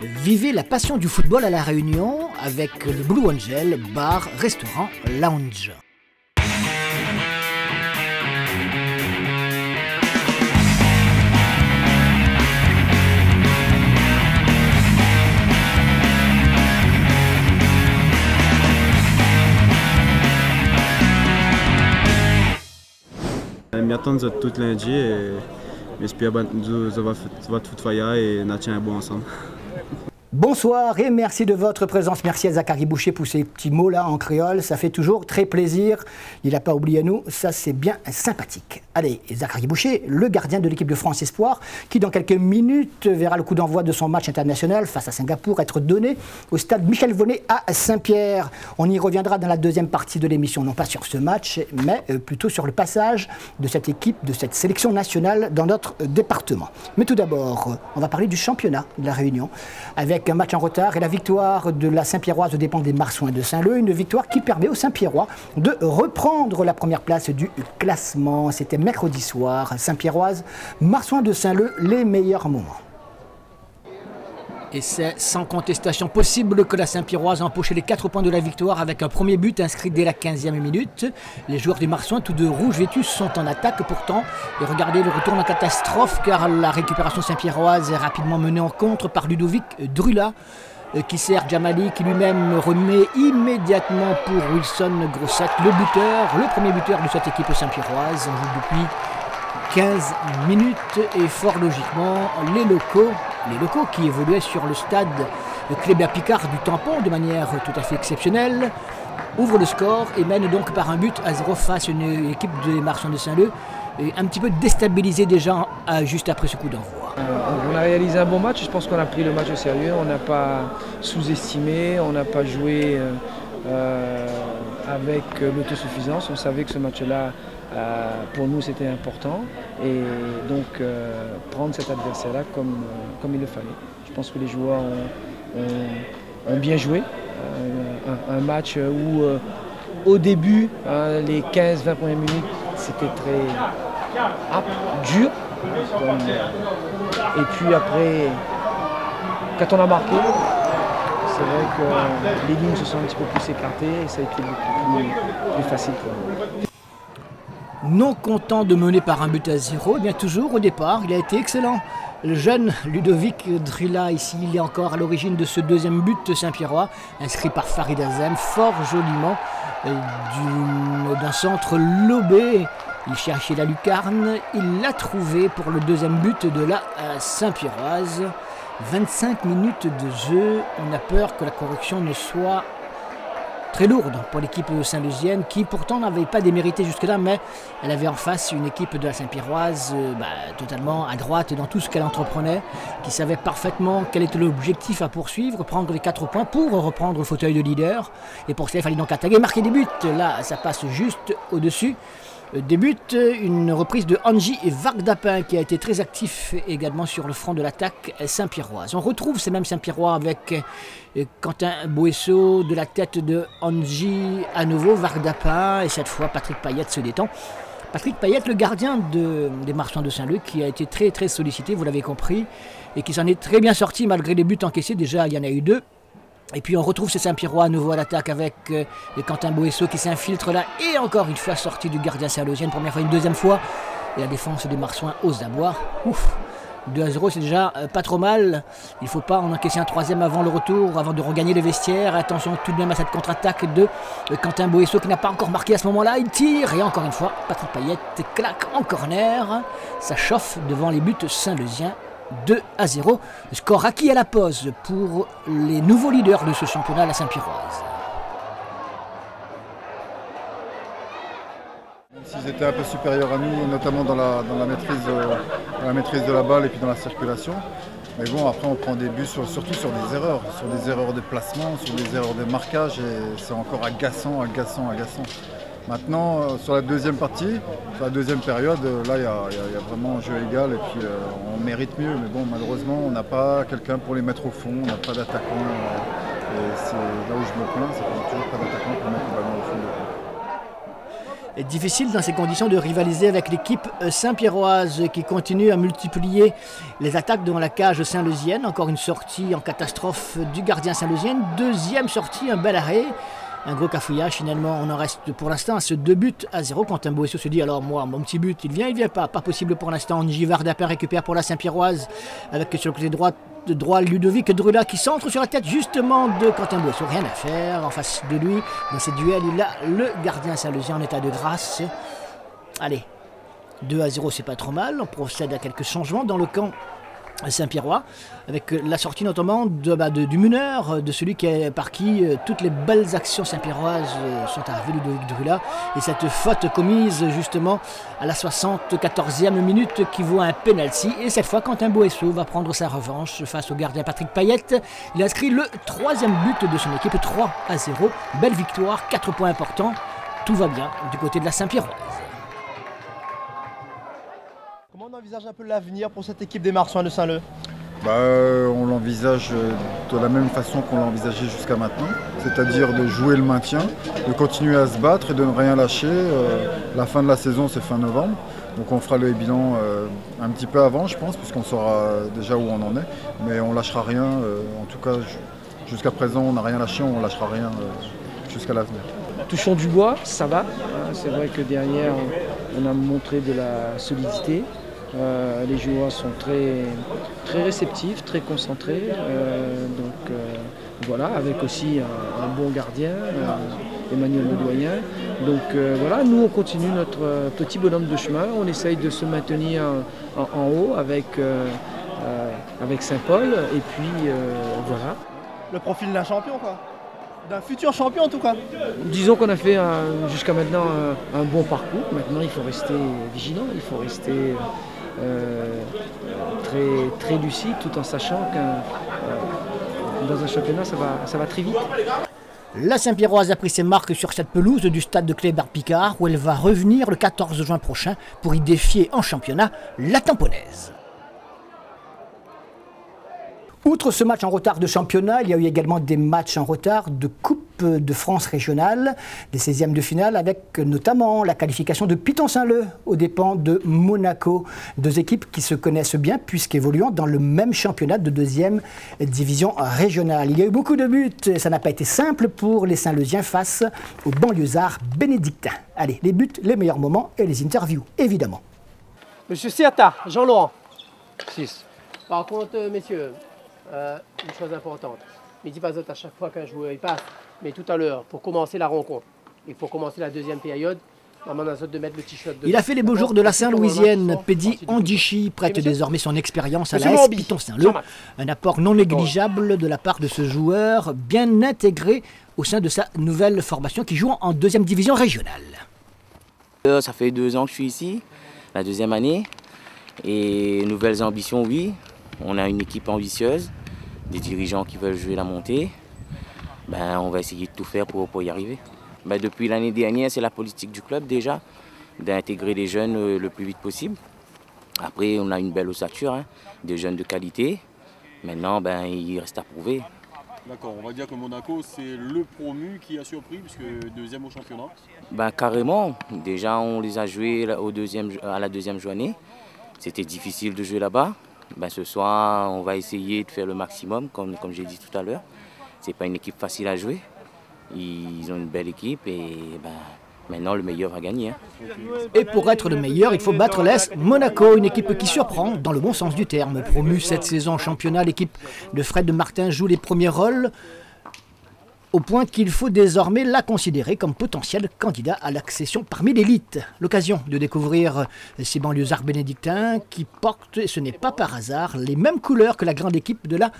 Vivez la passion du football à La Réunion avec le Blue Angel, bar, restaurant, lounge. M'y attendre tout lundi et j'espère que nous allons tout faire et nous tiens bon ensemble. Bonsoir et merci de votre présence. Merci à Zachary Boucher pour ces petits mots-là en créole. Ça fait toujours très plaisir. Il n'a pas oublié nous. Ça, c'est bien sympathique. Allez, Zachary Boucher, le gardien de l'équipe de France Espoir, qui dans quelques minutes verra le coup d'envoi de son match international face à Singapour être donné au stade Michel Vonnet à Saint-Pierre. On y reviendra dans la deuxième partie de l'émission, non pas sur ce match, mais plutôt sur le passage de cette équipe, de cette sélection nationale dans notre département. Mais tout d'abord, on va parler du championnat de La Réunion, avec un match en retard et la victoire de la Saint-Pierroise dépend des Marsouins de Saint-Leu, une victoire qui permet aux Saint-Pierrois de reprendre la première place du classement. C'était mercredi soir, Saint-Pierroise, Marsouins de Saint-Leu, les meilleurs moments. Et c'est sans contestation possible que la Saint-Pierroise a empoché les 4 points de la victoire avec un premier but inscrit dès la 15e minute. Les joueurs des Marsouins, tous deux rouges vêtus, sont en attaque pourtant. Et regardez le retour en catastrophe car la récupération saint-pierroise est rapidement menée en contre par Ludovic Drula qui sert Djamali qui lui-même remet immédiatement pour Wilson Grossette, le premier buteur de cette équipe saint-pierroise. On joue depuis 15 minutes et fort logiquement les locaux qui évoluaient sur le stade Kléber-Picard du Tampon de manière tout à fait exceptionnelle ouvrent le score et mènent donc par un but à 0 face à une équipe des Marsouins de Saint-Leu un petit peu déstabilisée déjà juste après ce coup d'envoi. On a réalisé un bon match, je pense qu'on a pris le match au sérieux, on n'a pas sous-estimé, on n'a pas joué avec l'autosuffisance, on savait que ce match-là pour nous c'était important et donc prendre cet adversaire-là comme il le fallait. Je pense que les joueurs ont bien joué, un match où au début, les 15-20 premières minutes, c'était très dur. Et puis après, quand on a marqué, c'est vrai que les lignes se sont un petit peu plus écartées et ça a été beaucoup plus facile pour nous. Non content de mener par un but à 0, eh bien toujours au départ, il a été excellent. Le jeune Ludovic Drula, ici, il est encore à l'origine de ce deuxième but saint-pierrois, inscrit par Farid Azem, fort joliment, d'un centre lobé. Il cherchait la lucarne, il l'a trouvé pour le deuxième but de la Saint-Pierroise. 25 minutes de jeu, on a peur que la correction ne soit très lourde pour l'équipe saint-leusienne qui pourtant n'avait pas démérité jusque-là, mais elle avait en face une équipe de la Saint-Pierroise totalement à droite dans tout ce qu'elle entreprenait, qui savait parfaitement quel était l'objectif à poursuivre, prendre les 4 points pour reprendre le fauteuil de leader. Et pour cela, il fallait donc attaquer, marquer des buts. Là, ça passe juste au-dessus. Débute une reprise de Anji et Vardapin qui a été très actif également sur le front de l'attaque saint-pierroise. On retrouve ces mêmes Saint-Pierrois avec Quentin Boesso de la tête de Anji, à nouveau Vardapin et cette fois Patrick Payet se détend. Patrick Payet, le gardien des Marsouins de Saint-Leu, qui a été très très sollicité, vous l'avez compris, et qui s'en est très bien sorti malgré les buts encaissés. Déjà il y en a eu 2. Et puis on retrouve ces Saint-Pierrois à nouveau à l'attaque avec Quentin Boesso qui s'infiltre là et encore une fois sorti du gardien saint-leusien, une première fois, une deuxième fois. Et la défense des Marsouins ose d'aboire. Ouf, 2-0 c'est déjà pas trop mal. Il ne faut pas en encaisser un troisième avant le retour, avant de regagner les vestiaires. Attention tout de même à cette contre-attaque de Quentin Boesso qui n'a pas encore marqué à ce moment-là. Il tire et encore une fois Patrick Payet claque en corner. Ça chauffe devant les buts saint-leusiens. 2-0, score acquis à la pause pour les nouveaux leaders de ce championnat, la Saint-Pierroise. S'ils étaient un peu supérieurs à nous, notamment dans la maîtrise de la balle et puis dans la circulation. Mais bon, après on prend des buts surtout sur des erreurs de placement, sur des erreurs de marquage et c'est encore agaçant. Maintenant, sur la deuxième partie, sur la deuxième période, là il y a vraiment un jeu égal et puis on mérite mieux. Mais bon, malheureusement, on n'a pas quelqu'un pour les mettre au fond, on n'a pas d'attaquant. Et c'est là où je me plains, c'est qu'on n'a toujours pas d'attaquant pour mettre le ballon au fond. Difficile dans ces conditions de rivaliser avec l'équipe saint-pierroise qui continue à multiplier les attaques devant la cage saint-leusienne. Encore une sortie en catastrophe du gardien saint-leusienne. Deuxième sortie, un bel arrêt. Un gros cafouillage, finalement, on en reste pour l'instant à ce 2-0. Quentin Boesso se dit, alors moi, mon petit but, il vient pas. Pas possible pour l'instant. Givard d'Apin récupère pour la Saint-Pierroise avec sur le côté droit Ludovic Drula qui centre sur la tête justement de Quentin Boesso. Rien à faire en face de lui. Dans ces duels, il a le gardien saint-leusien en état de grâce. Allez, 2-0, c'est pas trop mal. On procède à quelques changements dans le camp saint-pierrois, avec la sortie notamment du meneur, de celui par qui toutes les belles actions saint-pierroises sont arrivées, Ludovic Drula, et cette faute commise justement à la 74e minute qui vaut un penalty. Et cette fois, Quentin Boesso va prendre sa revanche face au gardien Patrick Payette. Il inscrit le 3e but de son équipe, 3-0. Belle victoire, 4 points importants. Tout va bien du côté de la Saint-Pierroise. Comment on envisage un peu l'avenir pour cette équipe des Marsouins de Saint-Leu? On l'envisage de la même façon qu'on l'a envisagé jusqu'à maintenant, c'est-à-dire de jouer le maintien, de continuer à se battre et de ne rien lâcher. La fin de la saison, c'est fin novembre, donc on fera le bilan un petit peu avant, je pense, puisqu'on saura déjà où on en est, mais on ne lâchera rien. En tout cas, jusqu'à présent, on n'a rien lâché, on ne lâchera rien jusqu'à l'avenir. Touchons du bois, ça va. C'est vrai que derrière, on a montré de la solidité. Les joueurs sont très réceptifs, très concentrés. Voilà, avec aussi un bon gardien, Emmanuel Ledoyen. Donc voilà, nous on continue notre petit bonhomme de chemin. On essaye de se maintenir en haut avec Saint-Paul. Et puis voilà. Le profil d'un champion, quoi. D'un futur champion en tout cas. Disons qu'on a fait jusqu'à maintenant un bon parcours. Maintenant il faut rester vigilant, il faut rester très lucide, tout en sachant que dans un championnat ça va très vite. La Saint-Pierroise a pris ses marques sur cette pelouse du stade de Kléber-Picard où elle va revenir le 14 juin prochain pour y défier en championnat la Tamponnaise. Outre ce match en retard de championnat, il y a eu également des matchs en retard de Coupe de France régionale, des 16e de finale, avec notamment la qualification de Piton-Saint-Leu aux dépens de Monaco. Deux équipes qui se connaissent bien puisqu'évoluant dans le même championnat de 2e division régionale. Il y a eu beaucoup de buts et ça n'a pas été simple pour les Saint-Leusiens face aux banlieusards bénédictins. Allez, les buts, les meilleurs moments et les interviews, évidemment. Monsieur Siata, Jean-Laurent. 6. Par contre, messieurs, une chose importante, mais dis pas à chaque fois qu'un joueur il passe, mais tout à l'heure, pour commencer la rencontre et pour commencer la deuxième période, on a de mettre le t-shirt. Il a fait les beaux jours de la Saint-Louisienne. Pedi Andichi prête désormais son expérience à l'AS Piton-Saint-Leu. Un apport non négligeable de la part de ce joueur, bien intégré au sein de sa nouvelle formation qui joue en 2e division régionale. Ça fait 2 ans que je suis ici, la 2e année, et nouvelles ambitions, oui. On a une équipe ambitieuse, des dirigeants qui veulent jouer la montée. On va essayer de tout faire pour y arriver. Depuis l'année dernière, c'est la politique du club déjà, d'intégrer les jeunes le plus vite possible. Après, on a une belle ossature, des jeunes de qualité. Maintenant, il reste à prouver. D'accord, on va dire que Monaco, c'est le promu qui a surpris, puisque 2e au championnat. Carrément. Déjà, on les a joués à la 2e journée. C'était difficile de jouer là-bas. Ce soir, on va essayer de faire le maximum, comme j'ai dit tout à l'heure. Ce n'est pas une équipe facile à jouer. Ils ont une belle équipe et maintenant le meilleur va gagner. Et pour être le meilleur, il faut battre l'AS Monaco, une équipe qui surprend dans le bon sens du terme. Promue cette saison en championnat, l'équipe de Fred Martin joue les premiers rôles, au point qu'il faut désormais la considérer comme potentiel candidat à l'accession parmi l'élite. L'occasion de découvrir ces banlieusards bénédictins qui portent, et ce n'est pas par hasard, les mêmes couleurs que la grande équipe de la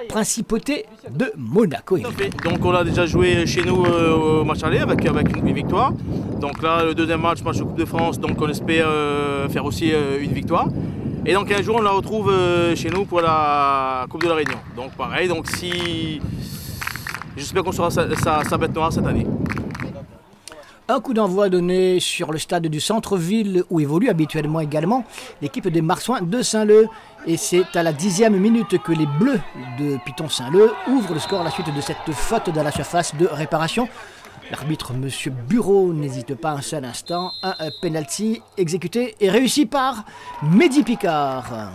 principauté de Monaco. Donc on a déjà joué chez nous au match aller avec une victoire. Donc là, le 2e match de Coupe de France, donc on espère faire aussi une victoire. Et donc un jour, on la retrouve chez nous pour la Coupe de la Réunion. Donc pareil, donc si... J'espère qu'on sera sa bête noire cette année. Un coup d'envoi donné sur le stade du centre-ville où évolue habituellement également l'équipe des Marsouins de Saint-Leu. Et c'est à la 10e minute que les Bleus de Piton-Saint-Leu ouvrent le score à la suite de cette faute dans la surface de réparation L'arbitre, Monsieur Bureau, n'hésite pas un seul instant. Un penalty exécuté et réussi par Mehdi Picard.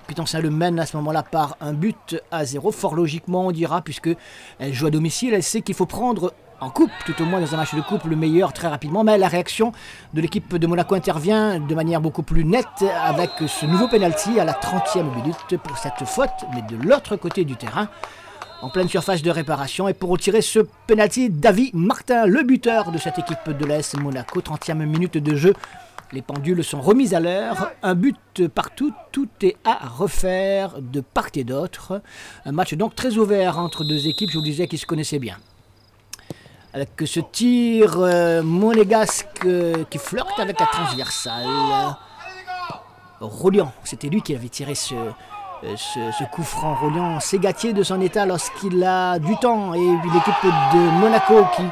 Piton-Saint-Leu mène à ce moment-là par 1-0. Fort logiquement, on dira, puisque elle joue à domicile, elle sait qu'il faut prendre en coupe, tout au moins dans un match de coupe, le meilleur très rapidement. Mais la réaction de l'équipe de Monaco intervient de manière beaucoup plus nette avec ce nouveau penalty à la 30e minute pour cette faute, mais de l'autre côté du terrain, en pleine surface de réparation. Et pour retirer ce penalty, David Martin, le buteur de cette équipe de l'AS Monaco, 30e minute de jeu. Les pendules sont remises à l'heure, un but partout, tout est à refaire de part et d'autre. Un match donc très ouvert entre deux équipes, je vous disais, qui se connaissaient bien. Avec ce tir monégasque qui flirte avec la transversale. Rollian, c'était lui qui avait tiré ce coup franc. Rollian s'égatier de son état lorsqu'il a du temps, et l'équipe de Monaco qui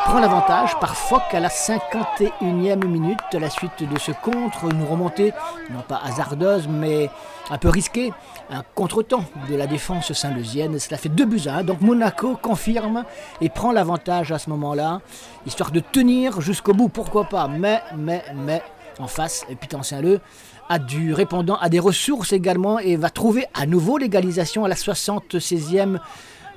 prend l'avantage par Fock à la 51e minute à la suite de ce contre, une remontée non pas hasardeuse mais un peu risquée, un contre-temps de la défense saint-leusienne. Cela fait 2-1, donc Monaco confirme et prend l'avantage à ce moment-là, histoire de tenir jusqu'au bout, pourquoi pas, mais en face, Piton-Saint-Leu a du répondant, a des ressources également, et va trouver à nouveau l'égalisation à la 76e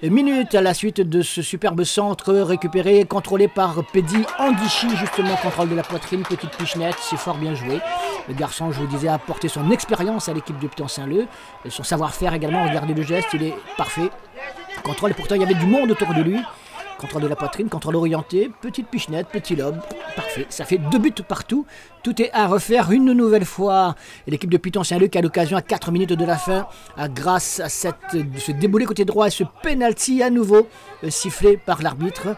minute à la suite de ce superbe centre récupéré, contrôlé par Pedi Andichi, justement, contrôle de la poitrine, petite pichenette, c'est fort bien joué. Le garçon, je vous disais, a apporté son expérience à l'équipe de Piton-Saint-Leu, et son savoir-faire également, regardez le geste, il est parfait. Contrôle, et pourtant il y avait du monde autour de lui. Contrôle de la poitrine, contrôle orienté, petite pichenette, petit lobe, parfait. Ça fait 2 buts partout. Tout est à refaire une nouvelle fois. Et l'équipe de Piton-Saint-Leu qui a l'occasion à 4 minutes de la fin, grâce à ce déboulé côté droit et ce penalty à nouveau sifflé par l'arbitre,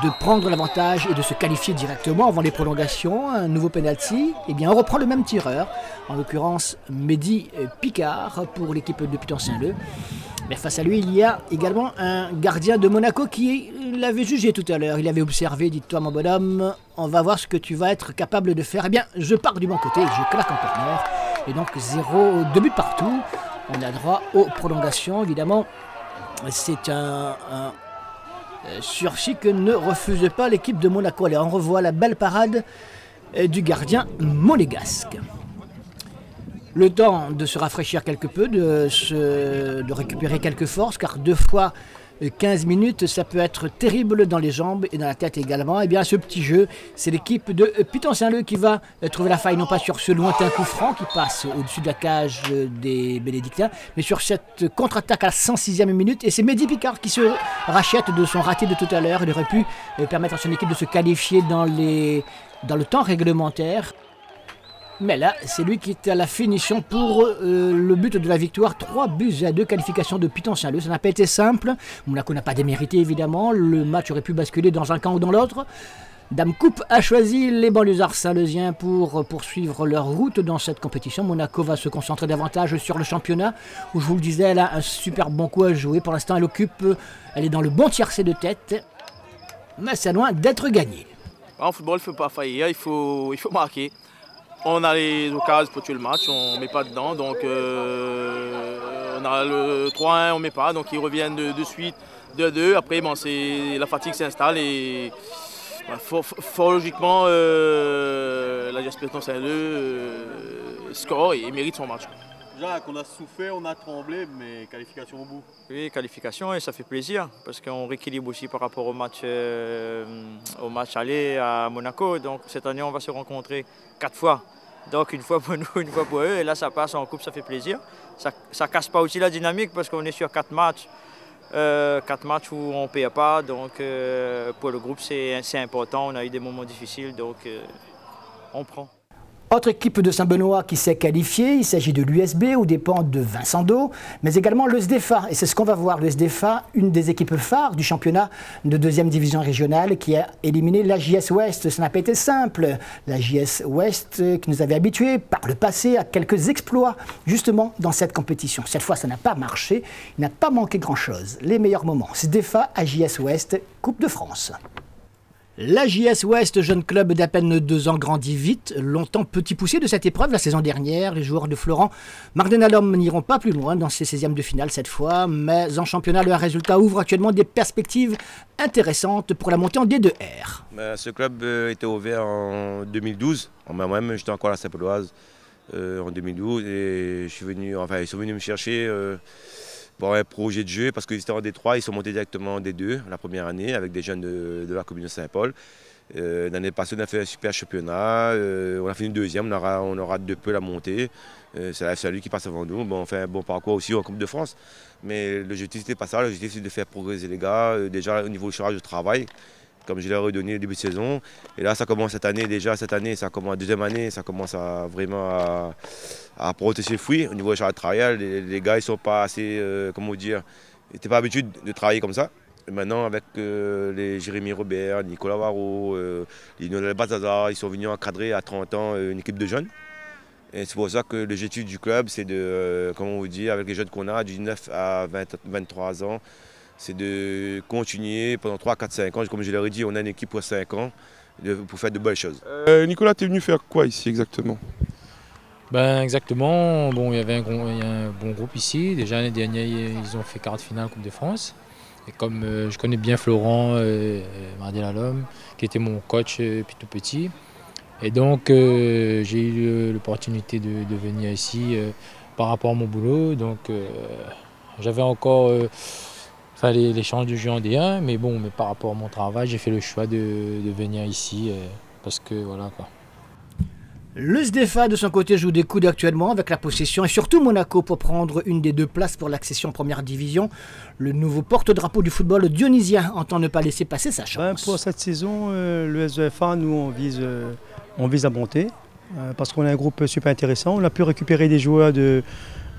de prendre l'avantage et de se qualifier directement avant les prolongations. Un nouveau penalty. Eh bien, on reprend le même tireur, en l'occurrence Mehdi Picard pour l'équipe de Piton-Saint-Leu. Mais face à lui, il y a également un gardien de Monaco qui l'avait jugé tout à l'heure. Il avait observé, dites-toi mon bonhomme, on va voir ce que tu vas être capable de faire. Eh bien, je pars du bon côté, je claque en corner. Et donc 2 buts partout. On a droit aux prolongations, évidemment. C'est un sursis que ne refuse pas l'équipe de Monaco. Allez, on revoit la belle parade du gardien monégasque. Le temps de se rafraîchir quelque peu, de récupérer quelques forces, car 2 fois 15 minutes, ça peut être terrible dans les jambes et dans la tête également. Et bien, ce petit jeu, c'est l'équipe de Piton-Saint-Leu qui va trouver la faille, non pas sur ce lointain coup franc qui passe au-dessus de la cage des Bénédictins, mais sur cette contre-attaque à la 106e minute. Et c'est Mehdi Picard qui se rachète de son raté de tout à l'heure. Il aurait pu permettre à son équipe de se qualifier dans le temps réglementaire. Mais là, c'est lui qui est à la finition pour le but de la victoire. 3-2, qualification de Piton-Saint-Leu. Ça n'a pas été simple. Monaco n'a pas démérité, évidemment. Le match aurait pu basculer dans un camp ou dans l'autre. Dame Coupe a choisi les banlieusards saint-leusiens pour poursuivre leur route dans cette compétition. Monaco va se concentrer davantage sur le championnat, où je vous le disais, elle a un super bon coup à jouer. Pour l'instant, elle est dans le bon tiercé de tête, mais c'est loin d'être gagné. En football, il ne faut pas faillir, il faut marquer. On a les occasions pour tuer le match, on ne met pas dedans, donc on a le 3-1, on ne met pas, donc ils reviennent de suite 2-2. Après, bon, la fatigue s'installe et fort logiquement, la GS Piton-Saint-Leu score et mérite son match. Jacques, on a souffert, on a tremblé, mais qualification au bout. Oui, qualification, et ça fait plaisir, parce qu'on rééquilibre aussi par rapport au match aller à Monaco. Donc cette année, on va se rencontrer 4 fois. Donc une fois pour nous, une fois pour eux, et là ça passe en coupe, ça fait plaisir. Ça ne casse pas aussi la dynamique, parce qu'on est sur 4 matchs. 4 matchs où on ne perd pas, donc pour le groupe c'est important. On a eu des moments difficiles, donc on prend. Autre équipe de Saint-Benoît qui s'est qualifiée, il s'agit de l'USB aux dépens de Vincent Do, mais également le SDFA. Et c'est ce qu'on va voir, le SDFA, une des équipes phares du championnat de 2e division régionale qui a éliminé la JS Ouest. Ça n'a pas été simple. La JS Ouest qui nous avait habitués par le passé à quelques exploits justement dans cette compétition. Cette fois, ça n'a pas marché, il n'a pas manqué grand-chose. Les meilleurs moments, SDFA à JS Ouest, Coupe de France. La JS Ouest, jeune club d'à peine 2 ans, grandit vite, longtemps petit poussé de cette épreuve la saison dernière. Les joueurs de Florent Mardenalhomme n'iront pas plus loin dans ces 16e de finale cette fois, mais en championnat, leur résultat ouvre actuellement des perspectives intéressantes pour la montée en D2R. Ce club était ouvert en 2012, moi-même j'étais encore à la Saint-Pauloise en 2012 et ils sont venus me chercher pour un projet de jeu parce qu'ils étaient en D3, ils sont montés directement en D2 la première année avec des jeunes de la commune de Saint-Paul. L'année passée, on a fait un super championnat, on a fini 2e, on aura de peu la montée. C'est lui qui passe avant nous. Bon, on fait un bon parcours aussi en Coupe de France. Mais l'objectif, c'était pas ça. L'objectif, c'est de faire progresser les gars, déjà au niveau du charge de travail, comme je leur ai donné au début de saison. Et là, ça commence cette année, ça commence la deuxième année, ça commence à vraiment à porter ses fruits. Au niveau du charge de travail, les gars, ils sont pas assez, comment dire, ils n'étaient pas habitués de travailler comme ça. Et maintenant, avec les Jérémy Robert, Nicolas Varro, Lionel Bazaza, ils sont venus encadrer à 30 ans une équipe de jeunes. Et c'est pour ça que l'objectif du club, c'est de, comment on vous dit, avec les jeunes qu'on a, du 19 à 23 ans, c'est de continuer pendant 3, 4, 5 ans. Comme je leur ai dit, on a une équipe pour 5 ans pour faire de belles choses. Nicolas, tu es venu faire quoi ici exactement? Exactement, bon, il y a un bon groupe ici. Déjà l'année dernière, ils ont fait quart de finale Coupe de France. Et comme je connais bien Florent Mardenalhomme, qui était mon coach depuis tout petit, et donc j'ai eu l'opportunité de venir ici par rapport à mon boulot. Donc j'avais encore les chances de jouer en D1, mais par rapport à mon travail, j'ai fait le choix de venir ici parce que voilà quoi. Le SDFA de son côté joue des coudes actuellement avec la possession et surtout Monaco pour prendre une des 2 places pour l'accession en première division. Le nouveau porte-drapeau du football dionysien entend ne pas laisser passer sa chance. Pour cette saison, le SDFA, nous on vise à monter parce qu'on a un groupe super intéressant. On a pu récupérer des joueurs de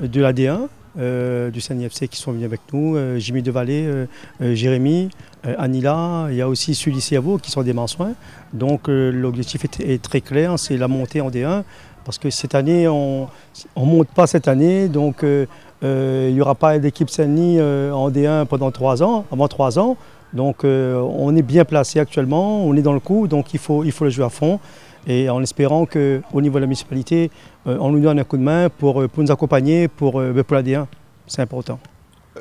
la D1. Du CNIFC qui sont venus avec nous, Jimmy Devallé, Jérémy, Anila, il y a aussi Sully Siavo qui sont des mansouins. Donc l'objectif est très clair, c'est la montée en D1 parce que cette année, on ne monte pas cette année, donc il n'y aura pas d'équipe Saint-Denis en D1 pendant 3 ans, avant 3 ans. Donc on est bien placé actuellement, on est dans le coup, donc il faut le jouer à fond. Et en espérant qu'au niveau de la municipalité, on nous donne un coup de main pour nous accompagner pour la D1. C'est important.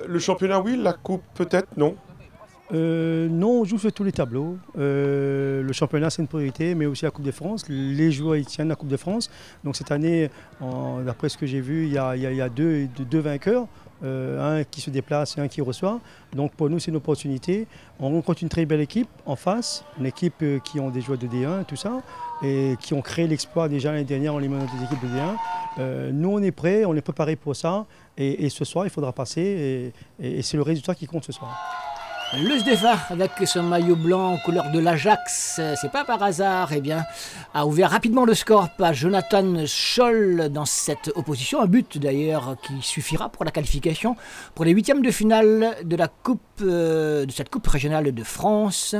Le championnat, oui, la coupe peut-être, non? Non, on joue sur tous les tableaux. Le championnat, c'est une priorité, mais aussi la Coupe de France. Les joueurs, ils tiennent la Coupe de France. Donc cette année, d'après ce que j'ai vu, il y a deux vainqueurs. Un qui se déplace et un qui reçoit. Donc pour nous, c'est une opportunité. On rencontre une très belle équipe en face, une équipe qui ont des joueurs de D1 et tout ça, et qui ont créé l'exploit déjà l'année dernière en éliminant des équipes de D1. Nous, on est prêts, on est préparés pour ça. Et ce soir, il faudra passer. Et c'est le résultat qui compte ce soir. Le SDFA, avec son maillot blanc en couleur de l'Ajax, c'est pas par hasard, a ouvert rapidement le score par Jonathan Scholl dans cette opposition. Un but d'ailleurs qui suffira pour la qualification pour les 8e de finale de cette coupe régionale de France.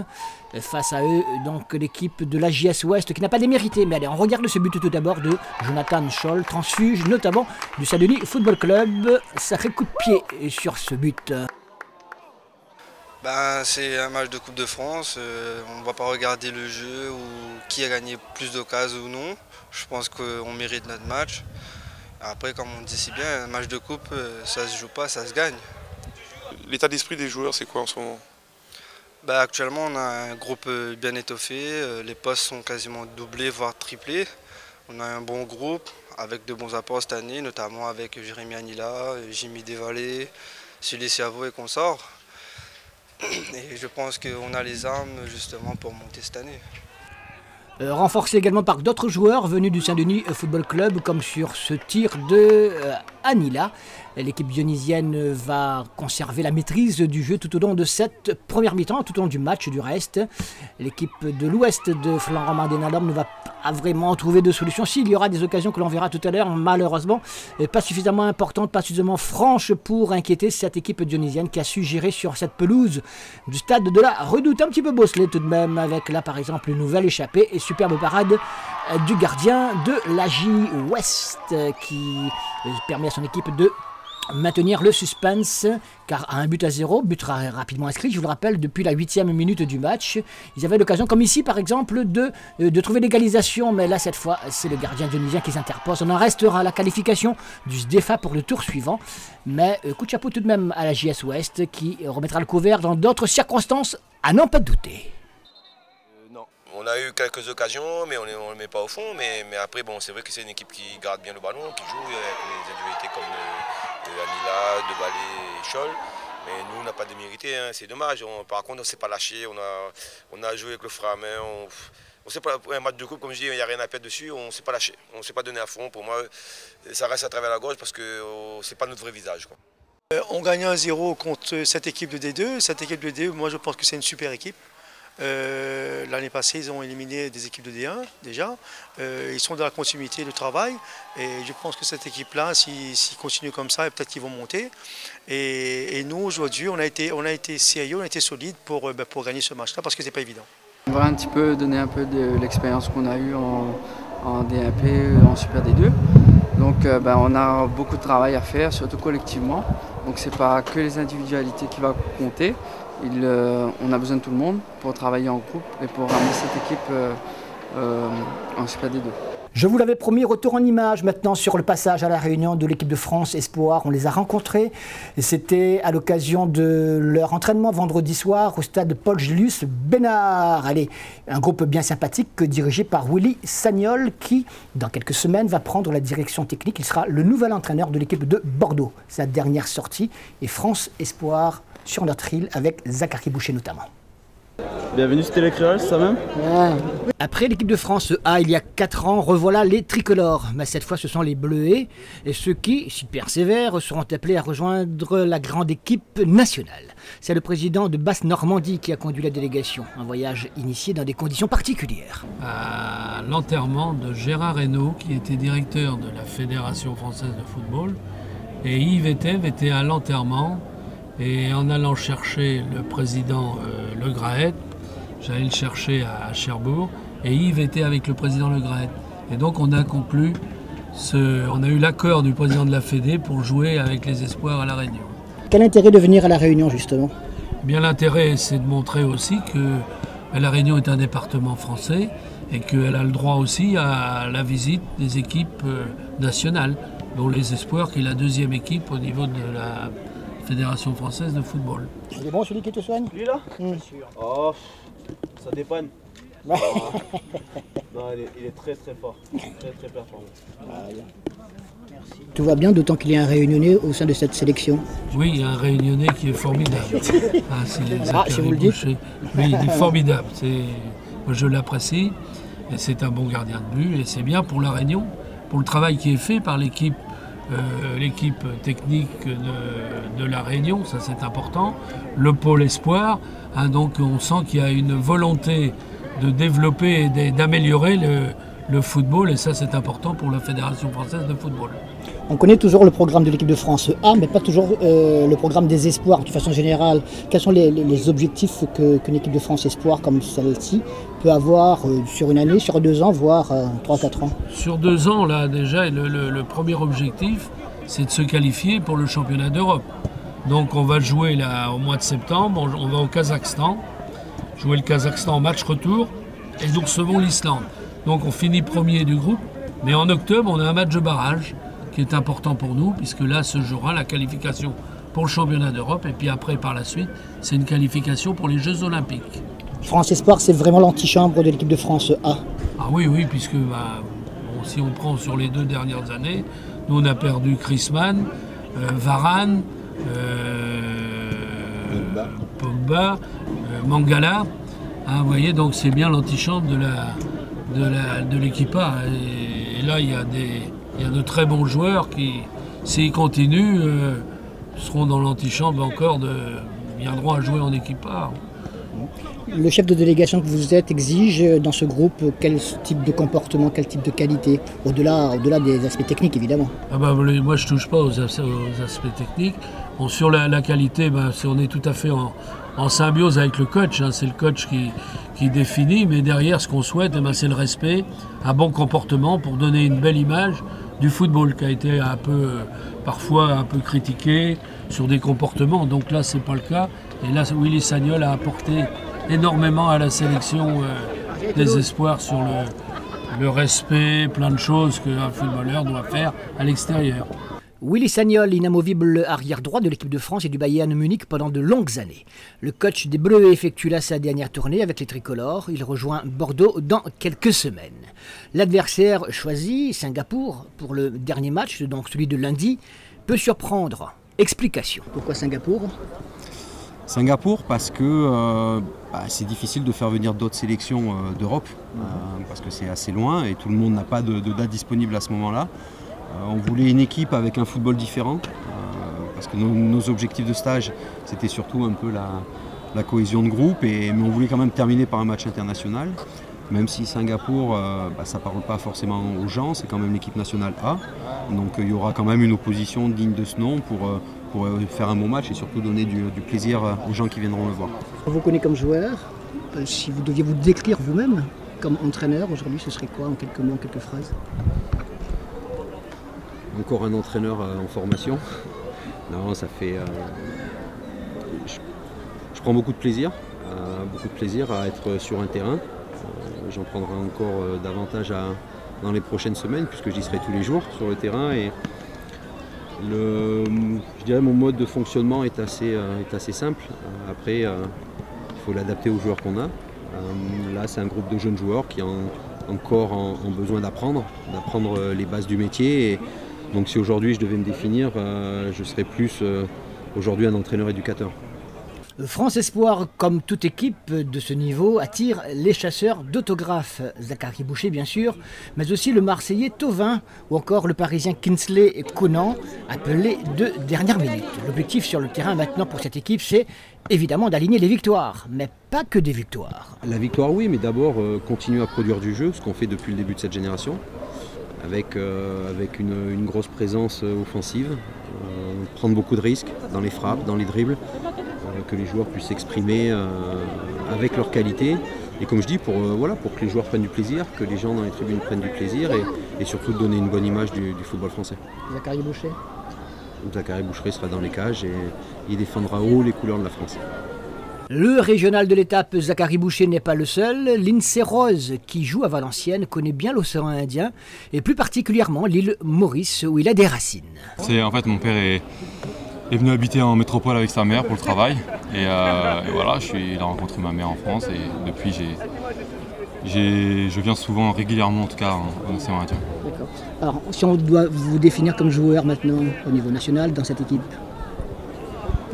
Face à eux, donc l'équipe de la JS Ouest qui n'a pas démérité. Mais allez, on regarde ce but tout d'abord de Jonathan Scholl, transfuge notamment du Saint-Denis Football Club. Sacré coup de pied sur ce but. C'est un match de Coupe de France, on ne va pas regarder le jeu ou qui a gagné plus d'occasions ou non. Je pense qu'on mérite notre match. Après, comme on dit si bien, un match de coupe, ça ne se joue pas, ça se gagne. L'état d'esprit des joueurs, c'est quoi en ce moment? Actuellement, on a un groupe bien étoffé, les postes sont quasiment doublés, voire triplés. On a un bon groupe avec de bons apports cette année, notamment avec Jérémy Anila, Jimmy Devallé, Sully Siavo et consorts. Et je pense qu'on a les armes justement pour monter cette année. Renforcé également par d'autres joueurs venus du Saint-Denis Football Club, comme sur ce tir de Anila. L'équipe dionysienne va conserver la maîtrise du jeu tout au long de cette première mi-temps, tout au long du match du reste. L'équipe de l'Ouest de Florent Mardenalhomme ne va pas vraiment trouver de solution. S'il y aura des occasions que l'on verra tout à l'heure, malheureusement, pas suffisamment importantes, pas suffisamment franches pour inquiéter cette équipe dionysienne qui a su gérer sur cette pelouse du stade de la Redoute. Un petit peu bosselé tout de même, avec là par exemple une nouvelle échappée et superbe parade du gardien de la J Ouest qui permet à son équipe de maintenir le suspense, car à 1-0, but rapidement inscrit, je vous le rappelle, depuis la 8e minute du match. Ils avaient l'occasion, comme ici par exemple, de trouver l'égalisation, mais là cette fois c'est le gardien dionysien qui s'interpose. On en restera à la qualification du SDEFA pour le tour suivant, mais coup de chapeau tout de même à la JS Ouest qui remettra le couvert dans d'autres circonstances, à n'en pas douter. On a eu quelques occasions, mais on ne le met pas au fond. Mais après, bon, c'est vrai que c'est une équipe qui garde bien le ballon, qui joue avec des individualités comme Anila, Debalé et Scholl. Mais nous, on n'a pas démérité, hein, c'est dommage. Par contre, on ne s'est pas lâché. On a joué avec le frein à main. On sait pas, un match de coupe, comme je dis, il n'y a rien à perdre dessus. On ne s'est pas lâché. On ne s'est pas donné à fond. Pour moi, ça reste à travers la gorge parce que ce n'est pas notre vrai visage, quoi. On gagne 1-0 contre cette équipe de D2. Cette équipe de D2, moi, je pense que c'est une super équipe. L'année passée, ils ont éliminé des équipes de D1 déjà. Ils sont dans la continuité du travail et je pense que cette équipe-là, s'ils continuent comme ça, peut-être qu'ils vont monter. Et nous, aujourd'hui, on a été sérieux, on a été solide pour gagner ce match-là parce que c'est pas évident. On va un petit peu donner un peu de l'expérience qu'on a eue en D1P, en Super D2. Donc on a beaucoup de travail à faire, surtout collectivement. Donc c'est pas que les individualités qui vont compter. On a besoin de tout le monde pour travailler en groupe et pour ramener cette équipe en Super D2. Je vous l'avais promis, retour en image maintenant sur le passage à la réunion de l'équipe de France Espoir. On les a rencontrés. C'était à l'occasion de leur entraînement vendredi soir au stade Paul Julius Bénard. Allez, un groupe bien sympathique dirigé par Willy Sagnol qui, dans quelques semaines, va prendre la direction technique. Il sera le nouvel entraîneur de l'équipe de Bordeaux. Sa dernière sortie est France Espoir sur notre île avec Zachary Boucher notamment. Bienvenue, c'était les Créoles, ça même? Ouais. Après l'équipe de France A, il y a 4 ans, revoilà les tricolores. Mais cette fois, ce sont les Bleuets. Et ceux qui, s'ils persévèrent, seront appelés à rejoindre la grande équipe nationale. C'est le président de Basse-Normandie qui a conduit la délégation. Un voyage initié dans des conditions particulières. À l'enterrement de Gérard Hainaut, qui était directeur de la Fédération française de football. Et Yves était à l'enterrement. Et en allant chercher le président Le Graët, j'allais le chercher à Cherbourg, et Yves était avec le président Le Graët. Et donc on a conclu, on a eu l'accord du président de la Fédé pour jouer avec les Espoirs à La Réunion. Quel intérêt de venir à La Réunion justement? Bien, l'intérêt, c'est de montrer aussi que La Réunion est un département français et qu'elle a le droit aussi à la visite des équipes nationales, dont les Espoirs, qui est la deuxième équipe au niveau de la Fédération française de football. Il est bon celui qui te soigne? Lui là? Oh, ça dépanne. Non, il est très très fort, très performant. Tout va bien, d'autant qu'il y a un Réunionnais au sein de cette sélection. Oui, il y a un Réunionnais qui est formidable. Si vous le dites. Oui, il est formidable. Moi, je l'apprécie et c'est un bon gardien de but et c'est bien pour La Réunion, pour le travail qui est fait par l'équipe technique de La Réunion, ça c'est important, le pôle espoir, hein, donc on sent qu'il y a une volonté de développer et d'améliorer le football et ça c'est important pour la Fédération française de football. On connaît toujours le programme de l'équipe de France A, mais pas toujours le programme des espoirs de façon générale. Quels sont les objectifs qu'une équipe de France Espoir comme celle-ci peut avoir sur une année, sur 2 ans, voire 3-4 ans? Sur 2 ans, là déjà, le premier objectif, c'est de se qualifier pour le championnat d'Europe. Donc on va jouer là au mois de septembre, on va au Kazakhstan, jouer le Kazakhstan en match retour, et nous recevons l'Islande. Donc on finit premier du groupe, mais en octobre, on a un match de barrage qui est important pour nous, puisque là se jouera la qualification pour le championnat d'Europe, et puis après, par la suite, c'est une qualification pour les Jeux Olympiques. France Espoir, c'est vraiment l'antichambre de l'équipe de France A. Ah oui, puisque si on prend sur les 2 dernières années, nous on a perdu Griezmann, Varane, Pogba, Mangala. Hein, vous voyez, donc c'est bien l'antichambre de l'équipe A. Et là, il y a de très bons joueurs qui, s'ils continuent, seront dans l'antichambre encore, viendront à jouer en équipe A. Le chef de délégation que vous êtes exige dans ce groupe quel type de comportement, quel type de qualité, au-delà des aspects techniques évidemment? Moi je ne touche pas aux aspects techniques. Bon, sur la qualité, on est tout à fait en symbiose avec le coach, hein. C'est le coach qui définit, mais derrière ce qu'on souhaite, c'est le respect, un bon comportement pour donner une belle image du football qui a été parfois un peu critiqué sur des comportements. Donc là, c'est pas le cas. Et là, Willy Sagnol a apporté énormément à la sélection des espoirs sur le respect, plein de choses qu'un footballeur doit faire à l'extérieur. Willy Sagnol, inamovible arrière droit de l'équipe de France et du Bayern Munich pendant de longues années. Le coach des Bleus effectue là sa dernière tournée avec les tricolores. Il rejoint Bordeaux dans quelques semaines. L'adversaire choisi, Singapour, pour le dernier match, donc celui de lundi, peut surprendre. Explication. Pourquoi Singapour ? Singapour parce que c'est difficile de faire venir d'autres sélections d'Europe, parce que c'est assez loin et tout le monde n'a pas de date disponible à ce moment-là. On voulait une équipe avec un football différent, parce que nos objectifs de stage, c'était surtout un peu la cohésion de groupe, mais on voulait quand même terminer par un match international, même si Singapour, ça ne parle pas forcément aux gens, c'est quand même l'équipe nationale A, donc il y aura quand même une opposition digne de ce nom pour faire un bon match et surtout donner du plaisir aux gens qui viendront le voir. On vous connaît comme joueur, si vous deviez vous décrire vous-même comme entraîneur aujourd'hui, ce serait quoi en quelques mots, en quelques phrases ? Encore un entraîneur en formation. Non, ça fait. Je prends beaucoup de plaisir à être sur un terrain. J'en prendrai encore davantage dans les prochaines semaines puisque j'y serai tous les jours sur le terrain. Et je dirais mon mode de fonctionnement est assez simple. Après, il faut l'adapter aux joueurs qu'on a. Là, c'est un groupe de jeunes joueurs qui ont encore besoin d'apprendre les bases du métier. Et donc si aujourd'hui je devais me définir, je serais plus aujourd'hui un entraîneur-éducateur. France Espoir, comme toute équipe de ce niveau, attire les chasseurs d'autographes. Zachary Boucher, bien sûr, mais aussi le Marseillais Thauvin ou encore le Parisien Kingsley Conan, appelés de dernière minute. L'objectif sur le terrain maintenant pour cette équipe, c'est évidemment d'aligner les victoires, mais pas que des victoires. La victoire, oui, mais d'abord continuer à produire du jeu, ce qu'on fait depuis le début de cette génération, avec une grosse présence offensive, prendre beaucoup de risques dans les frappes, dans les dribbles, que les joueurs puissent s'exprimer avec leur qualité. Et comme je dis, pour que les joueurs prennent du plaisir, que les gens dans les tribunes prennent du plaisir et surtout donner une bonne image du football français. Zachary Boucher. Zachary Boucher sera dans les cages et il défendra haut les couleurs de la France. Le régional de l'étape, Zachary Boucher n'est pas le seul. Lindsay Rose, qui joue à Valenciennes, connaît bien l'océan Indien et plus particulièrement l'île Maurice où il a des racines. En fait, mon père est venu habiter en métropole avec sa mère pour le travail et voilà, il a rencontré ma mère en France et depuis je viens souvent, régulièrement en tout cas, en océan Indien. D'accord. Alors, si on doit vous définir comme joueur maintenant au niveau national dans cette équipe?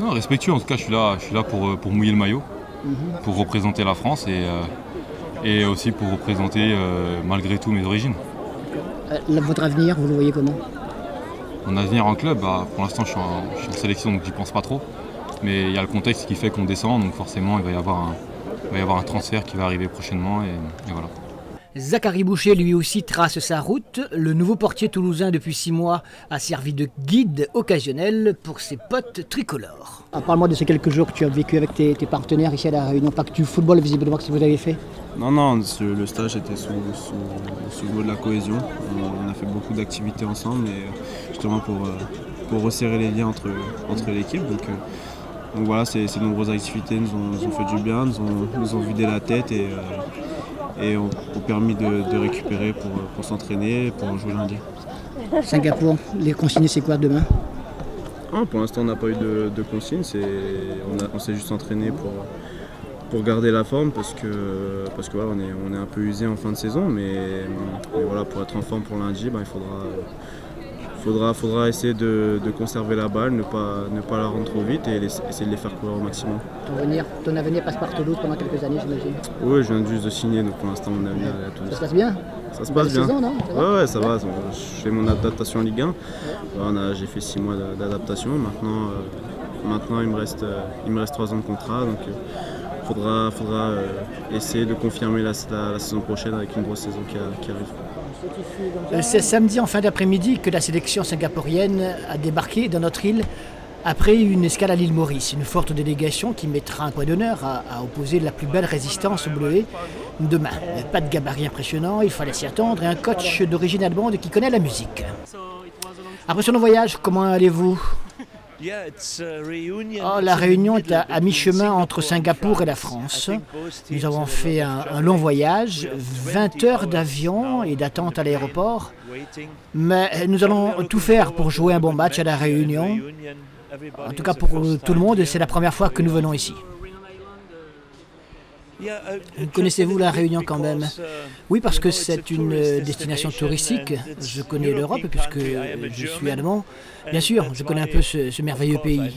Non, respectueux, en tout cas je suis là pour mouiller le maillot, pour représenter la France et aussi pour représenter malgré tout mes origines. Votre avenir, vous le voyez comment? Mon avenir en club, pour l'instant je suis en sélection donc j'y pense pas trop, mais il y a le contexte qui fait qu'on descend, donc forcément il va y avoir un transfert qui va arriver prochainement et voilà. Zachary Boucher lui aussi trace sa route. Le nouveau portier toulousain depuis 6 mois a servi de guide occasionnel pour ses potes tricolores. Parle-moi de ces quelques jours que tu as vécu avec tes partenaires ici à la Réunion, pas que du football visiblement que vous avez fait. Non, le stage était sous le mot de la cohésion. On a fait beaucoup d'activités ensemble et justement pour resserrer les liens entre l'équipe. Donc voilà, ces nombreuses activités nous ont fait du bien, nous ont vidé la tête et ont permis de récupérer pour s'entraîner, pour jouer lundi. Singapour, les consignes c'est quoi demain? Pour l'instant on n'a pas eu de consignes, on s'est juste entraîné pour garder la forme parce que voilà, on est un peu usé en fin de saison, mais voilà, pour être en forme pour lundi, il faudra essayer de conserver la balle, ne pas la rendre trop vite et essayer de les faire courir au maximum. Ton avenir passe par Toulouse pendant quelques années, j'imagine? Oui, je viens juste de signer, donc pour l'instant mon avenir est à Toulouse. Ça se passe bien? Ça se passe bien. Saison, non? Ouais, ça va. Je fais mon adaptation en Ligue 1. Voilà, j'ai fait 6 mois d'adaptation. Maintenant il me reste 3 ans de contrat, donc faudra essayer de confirmer la saison prochaine avec une grosse saison qui arrive. C'est samedi en fin d'après-midi que la sélection singapourienne a débarqué dans notre île. Après une escale à l'île Maurice, une forte délégation qui mettra un point d'honneur à opposer la plus belle résistance au bleuet demain. Pas de gabarit impressionnant, il fallait s'y attendre, et un coach d'origine allemande qui connaît la musique. Après ce long voyage, comment allez-vous? La Réunion est à mi-chemin entre Singapour et la France. Nous avons fait un long voyage, 20 heures d'avion et d'attente à l'aéroport. Mais nous allons tout faire pour jouer un bon match à la Réunion. En tout cas pour tout le monde, c'est la première fois que nous venons ici. Connaissez-vous la Réunion quand même? Oui, parce que c'est une destination touristique. Je connais l'Europe puisque je suis allemand. Bien sûr, je connais un peu ce merveilleux pays.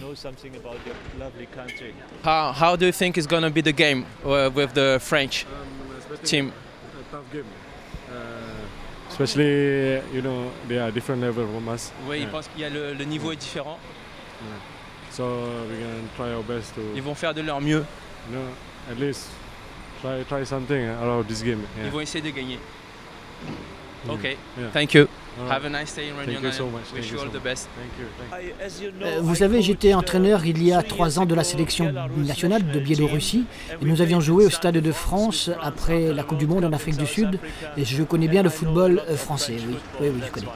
How do you think is going to be the game with the French team? Especially, you know, they are different level from us. Oui, il pense qu'il y a le niveau est différent. So we can try our best to. Ils vont faire de leur mieux. You know, at least try something out of this game. Ils vont essayer de gagner. Okay, Yeah. thank you. Right. Have a nice day in Réunion. Thank you so much. Wish you all the best. Vous savez, j'étais entraîneur il y a 3 ans de la sélection nationale de Biélorussie. Et nous avions joué au Stade de France après la Coupe du Monde en Afrique du Sud. Et je connais bien le football français, oui, je connais.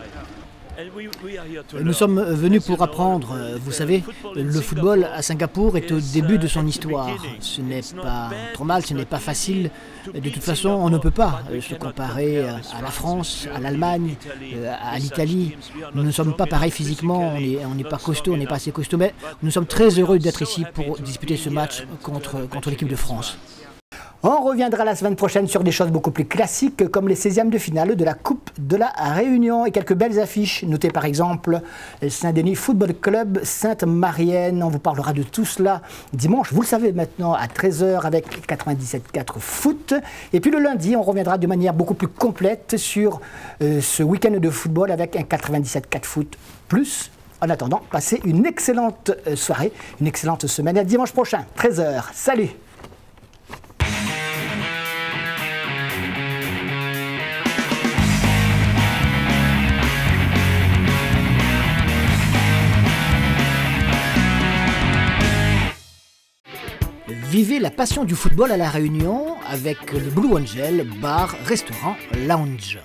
Nous sommes venus pour apprendre. Vous savez, le football à Singapour est au début de son histoire. Ce n'est pas trop mal, ce n'est pas facile. De toute façon, on ne peut pas se comparer à la France, à l'Allemagne, à l'Italie. Nous ne sommes pas pareils physiquement, on n'est pas costaud, on n'est pas assez costaud, mais nous sommes très heureux d'être ici pour disputer ce match contre l'équipe de France. On reviendra la semaine prochaine sur des choses beaucoup plus classiques comme les 16e de finale de la Coupe de la Réunion et quelques belles affiches. Notez par exemple Saint-Denis Football Club, Sainte-Marienne. On vous parlera de tout cela dimanche, vous le savez maintenant, à 13 h avec 97.4 foot. Et puis le lundi, on reviendra de manière beaucoup plus complète sur ce week-end de football avec un 97.4 foot plus. En attendant, passez une excellente soirée, une excellente semaine. À dimanche prochain, 13 h. Salut! Vivez la passion du football à La Réunion avec le Blue Angel, bar, restaurant, lounge.